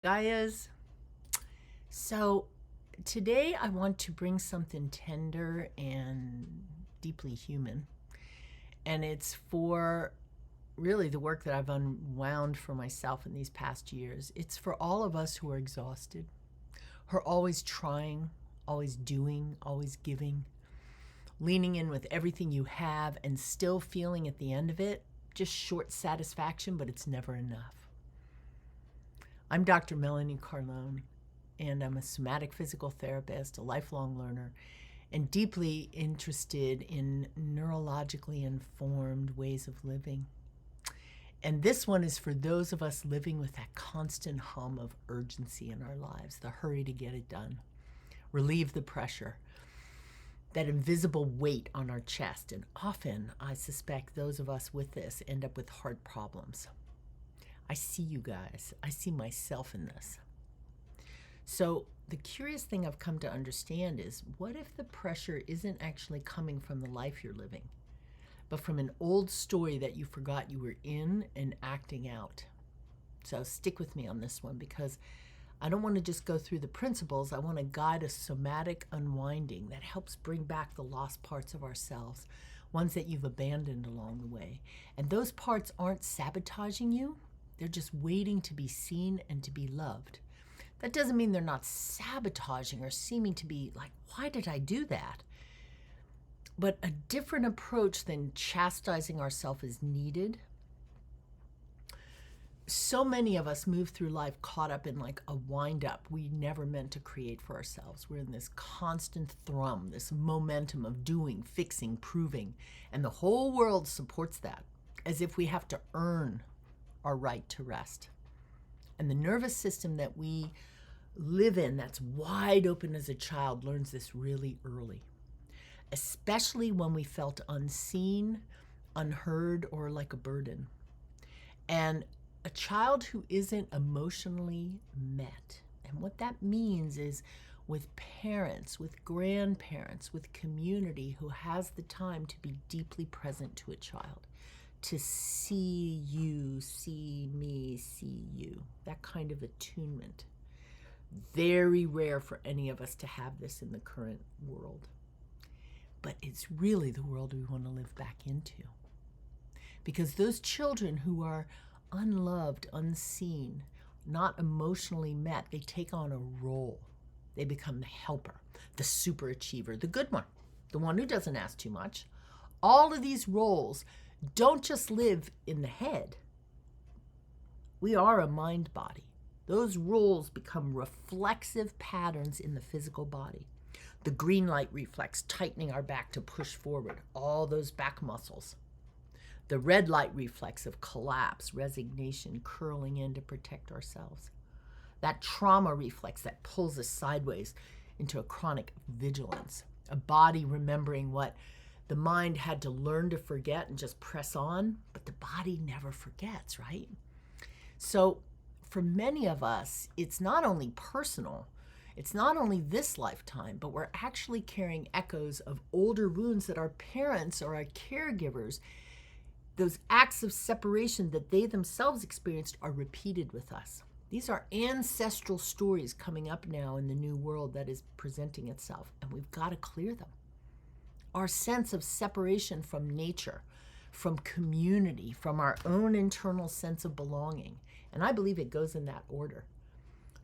Gaias. So today I want to bring something tender and deeply human. And it's for really the work that I've unwound for myself in these past years. It's for all of us who are exhausted, who are always trying, always doing, always giving, leaning in with everything you have and still feeling at the end of it just short satisfaction, but it's never enough. I'm Dr. Melanie Carlo, and I'm a somatic physical therapist, a lifelong learner, and deeply interested in neurologically informed ways of living. And this one is for those of us living with that constant hum of urgency in our lives, the hurry to get it done, relieve the pressure, that invisible weight on our chest. And often, I suspect those of us with this end up with heart problems. I see you guys. I see myself in this. So the curious thing I've come to understand is, what if the pressure isn't actually coming from the life you're living, but from an old story that you forgot you were in and acting out? So stick with me on this one, because I don't want to just go through the principles. I want to guide a somatic unwinding that helps bring back the lost parts of ourselves, ones that you've abandoned along the way. And those parts aren't sabotaging you. They're just waiting to be seen and to be loved. That doesn't mean they're not sabotaging or seeming to be like, why did I do that? But a different approach than chastising ourselves is needed. So many of us move through life caught up in like a wind up we never meant to create for ourselves. We're in this constant thrum, this momentum of doing, fixing, proving, and the whole world supports that, as if we have to earn our right to rest. And the nervous system that we live in, that's wide open as a child, learns this really early, especially when we felt unseen, unheard, or like a burden. And a child who isn't emotionally met, and what that means is with parents, with grandparents, with community who has the time to be deeply present to a child, to see you, see me, see you, that kind of attunement. Very rare for any of us to have this in the current world. But it's really the world we want to live back into. Because those children who are unloved, unseen, not emotionally met, they take on a role. They become the helper, the superachiever, the good one, the one who doesn't ask too much. All of these roles don't just live in the head. We are a mind body. Those roles become reflexive patterns in the physical body. The green light reflex, tightening our back to push forward, all those back muscles. The red light reflex of collapse, resignation, curling in to protect ourselves. That trauma reflex that pulls us sideways into a chronic vigilance. A body remembering what the mind had to learn to forget and just press on, but the body never forgets, right? So for many of us, it's not only personal, it's not only this lifetime, but we're actually carrying echoes of older wounds that our parents or our caregivers, those acts of separation that they themselves experienced, are repeated with us. These are ancestral stories coming up now in the new world that is presenting itself, and we've got to clear them. Our sense of separation from nature, from community, from our own internal sense of belonging. And I believe it goes in that order.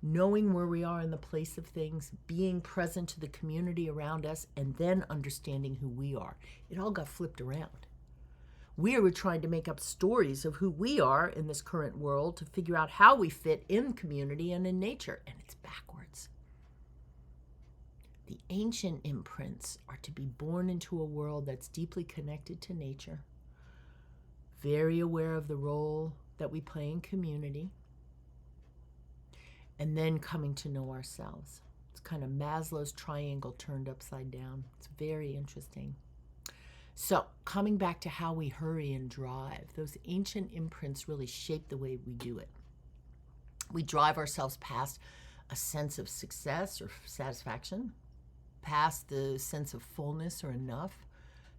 Knowing where we are in the place of things, being present to the community around us, and then understanding who we are. It all got flipped around. We were trying to make up stories of who we are in this current world to figure out how we fit in community and in nature, and it's backwards. The ancient imprints are to be born into a world that's deeply connected to nature, very aware of the role that we play in community, and then coming to know ourselves. It's kind of Maslow's triangle turned upside down. It's very interesting. So coming back to how we hurry and drive, those ancient imprints really shape the way we do it. We drive ourselves past a sense of success or satisfaction, past the sense of fullness or enough,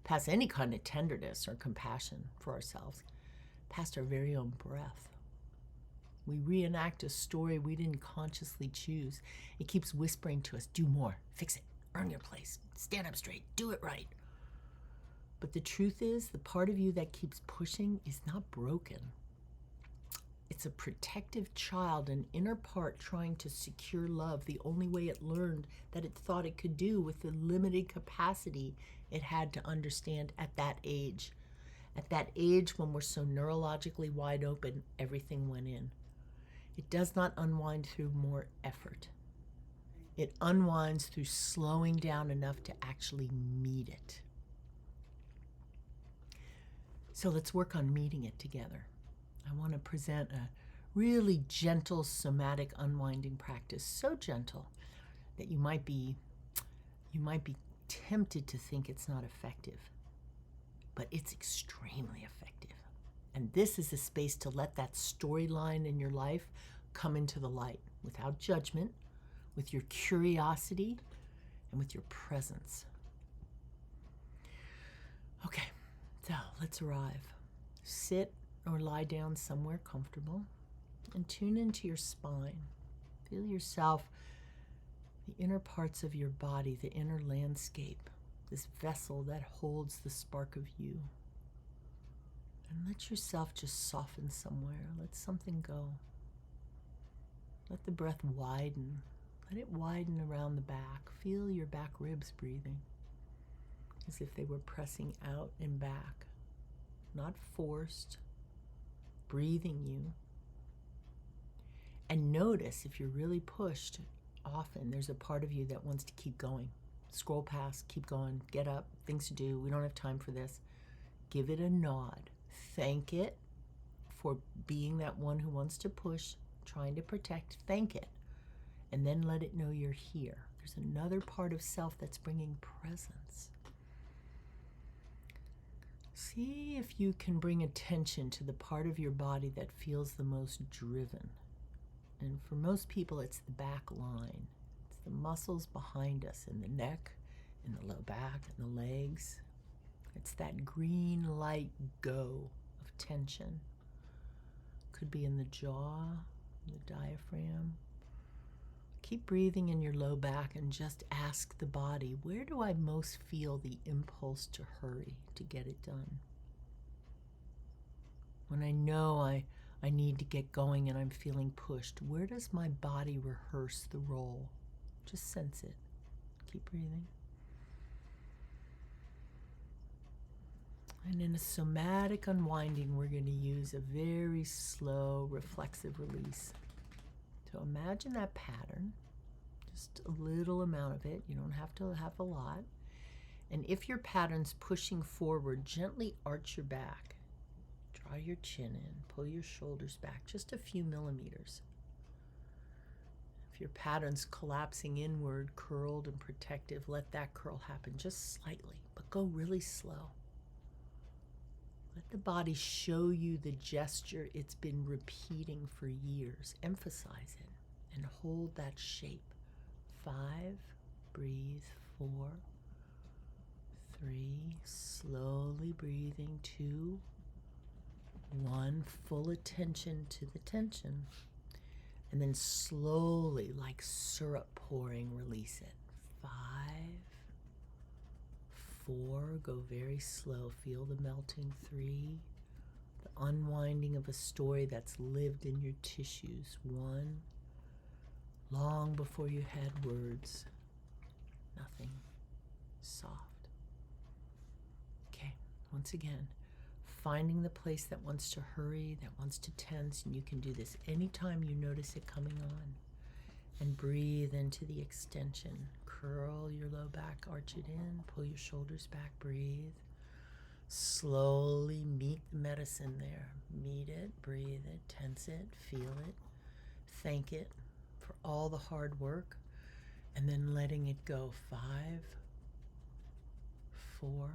past any kind of tenderness or compassion for ourselves, past our very own breath. We reenact a story we didn't consciously choose. It keeps whispering to us, do more, fix it, earn your place, stand up straight, do it right. But the truth is, the part of you that keeps pushing is not broken. It's a protective child, an inner part trying to secure love the only way it learned that it thought it could do with the limited capacity it had to understand at that age. At that age when we're so neurologically wide open, everything went in. It does not unwind through more effort. It unwinds through slowing down enough to actually meet it. So let's work on meeting it together. I want to present a really gentle somatic unwinding practice, so gentle that you might be tempted to think it's not effective, but it's extremely effective. And this is a space to let that storyline in your life come into the light without judgment, with your curiosity, and with your presence. Okay, so let's arrive. Sit or lie down somewhere comfortable and tune into your spine. Feel yourself, the inner parts of your body, the inner landscape, this vessel that holds the spark of you. And let yourself just soften somewhere. Let something go. Let the breath widen. Let it widen around the back. Feel your back ribs breathing as if they were pressing out and back. Not forced, breathing you. And notice if you're really pushed, often there's a part of you that wants to keep going. Scroll past, keep going, get up, things to do. We don't have time for this. Give it a nod. Thank it for being that one who wants to push, trying to protect. Thank it. And then let it know you're here. There's another part of self that's bringing presence. See if you can bring attention to the part of your body that feels the most driven. And for most people, it's the back line. It's the muscles behind us in the neck, in the low back, in the legs. It's that green light go of tension. Could be in the jaw, the diaphragm. Keep breathing in your low back and just ask the body, where do I most feel the impulse to hurry, to get it done? When I know I need to get going and I'm feeling pushed, where does my body rehearse the role? Just sense it. Keep breathing. And in a somatic unwinding, we're going to use a very slow, reflexive release. So imagine that pattern, just a little amount of it. You don't have to have a lot. And if your pattern's pushing forward, gently arch your back. Draw your chin in, pull your shoulders back just a few millimeters. If your pattern's collapsing inward, curled and protective, let that curl happen just slightly, but go really slow. Let the body show you the gesture it's been repeating for years. Emphasize it and hold that shape. 5, breathe. 4, 3, slowly breathing. 2, 1, full attention to the tension. And then slowly, like syrup pouring, release it. 5, 4, go very slow. Feel the melting. 3, the unwinding of a story that's lived in your tissues. 1, long before you had words. Nothing. Soft. Okay, once again, finding the place that wants to hurry, that wants to tense, and you can do this anytime you notice it coming on. And breathe into the extension. Curl your low back, arch it in, pull your shoulders back, breathe. Slowly meet the medicine there. Meet it, breathe it, tense it, feel it, thank it for all the hard work, and then letting it go. 5, 4,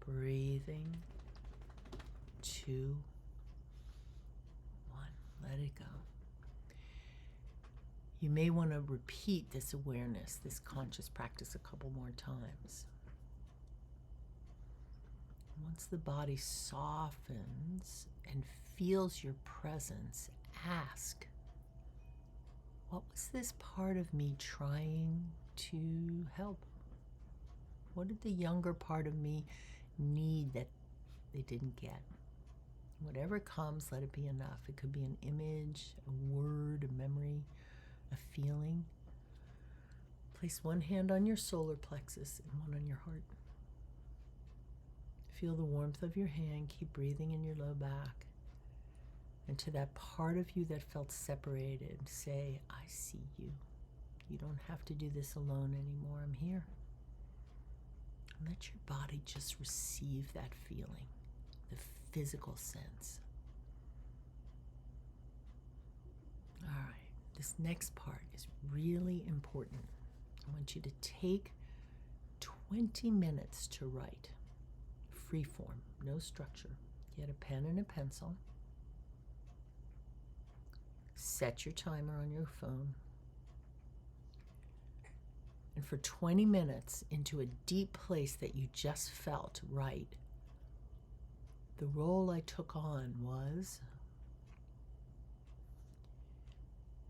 breathing. 2, 1, let it go. You may want to repeat this awareness, this conscious practice a couple more times. Once the body softens and feels your presence, ask, what was this part of me trying to help? What did the younger part of me need that they didn't get? Whatever comes, let it be enough. It could be an image, a word, a memory, a feeling. Place one hand on your solar plexus and one on your heart. Feel the warmth of your hand. Keep breathing in your low back. And to that part of you that felt separated, say, I see you. You don't have to do this alone anymore. I'm here. And let your body just receive that feeling, the physical sense. All right, this next part is really important. I want you to take 20 minutes to write. Free form, no structure. Get a pen and a pencil. Set your timer on your phone. And for 20 minutes, into a deep place that you just felt, write. The role I took on was,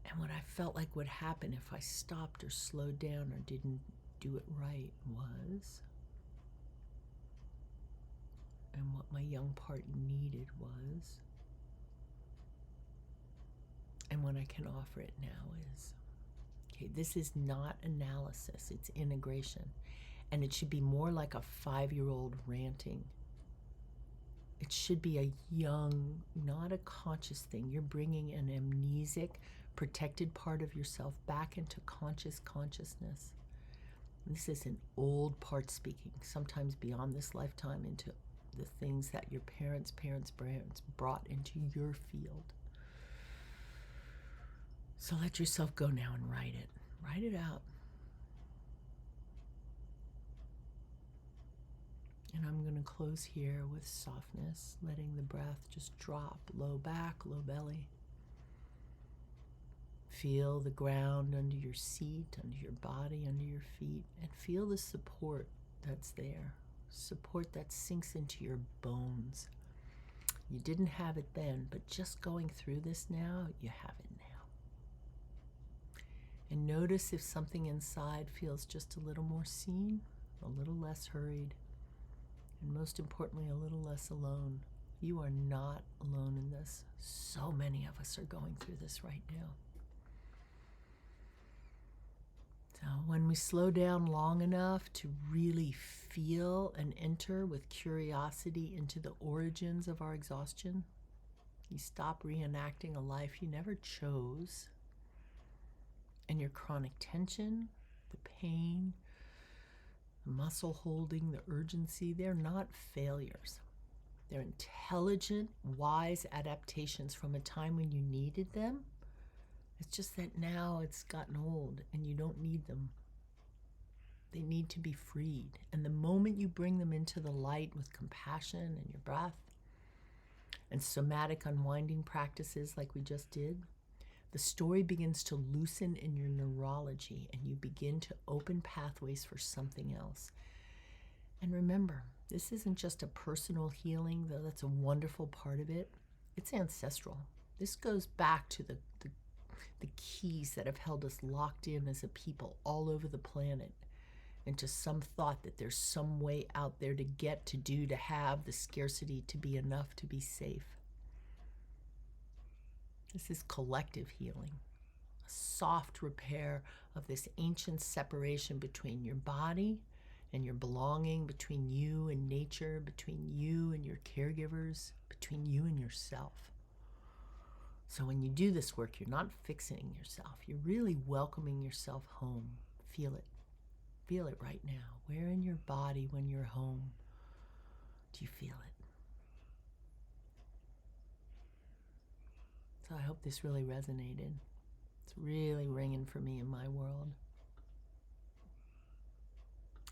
and what I felt like would happen if I stopped or slowed down or didn't do it right was, and what my young part needed was, and what I can offer it now is. Okay, this is not analysis, it's integration. And it should be more like a 5-year-old ranting. It should be a young, not a conscious thing. You're bringing an amnesic, protected part of yourself back into consciousness. This is an old part speaking, sometimes beyond this lifetime, into the things that your parents brought into your field. So let yourself go now and write it. Write it out. And I'm going to close here with softness, letting the breath just drop, low back, low belly. Feel the ground under your seat, under your body, under your feet, and feel the support that's there. Support that sinks into your bones. You didn't have it then, but just going through this now, you have it now. And notice if something inside feels just a little more seen, a little less hurried, and most importantly, a little less alone. You are not alone in this. So many of us are going through this right now. So when we slow down long enough to really feel and enter with curiosity into the origins of our exhaustion, you stop reenacting a life you never chose. And your chronic tension, the pain, the muscle holding, the urgency, they're not failures. They're intelligent, wise adaptations from a time when you needed them. It's just that now it's gotten old and you don't need them. They need to be freed. And the moment you bring them into the light with compassion and your breath and somatic unwinding practices like we just did, the story begins to loosen in your neurology and you begin to open pathways for something else. And remember, this isn't just a personal healing, though that's a wonderful part of it. It's ancestral. This goes back to the keys that have held us locked in as a people all over the planet into some thought that there's some way out there to get, to do, to have, the scarcity to be enough, to be safe. This is collective healing, a soft repair of this ancient separation between your body and your belonging, between you and nature, between you and your caregivers, between you and yourself. So when you do this work, you're not fixing yourself. You're really welcoming yourself home. Feel it. Feel it right now. Where in your body, when you're home, do you feel it? So I hope this really resonated. It's really ringing for me in my world.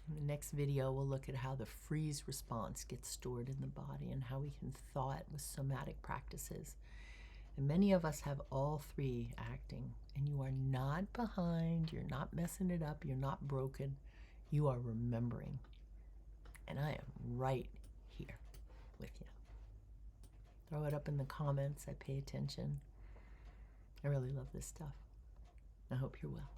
In the next video, we'll look at how the freeze response gets stored in the body and how we can thaw it with somatic practices. And many of us have all three acting, and you are not behind, you're not messing it up, you're not broken, you are remembering. And I am right here with you. Throw it up in the comments, I pay attention. I really love this stuff. I hope you're well.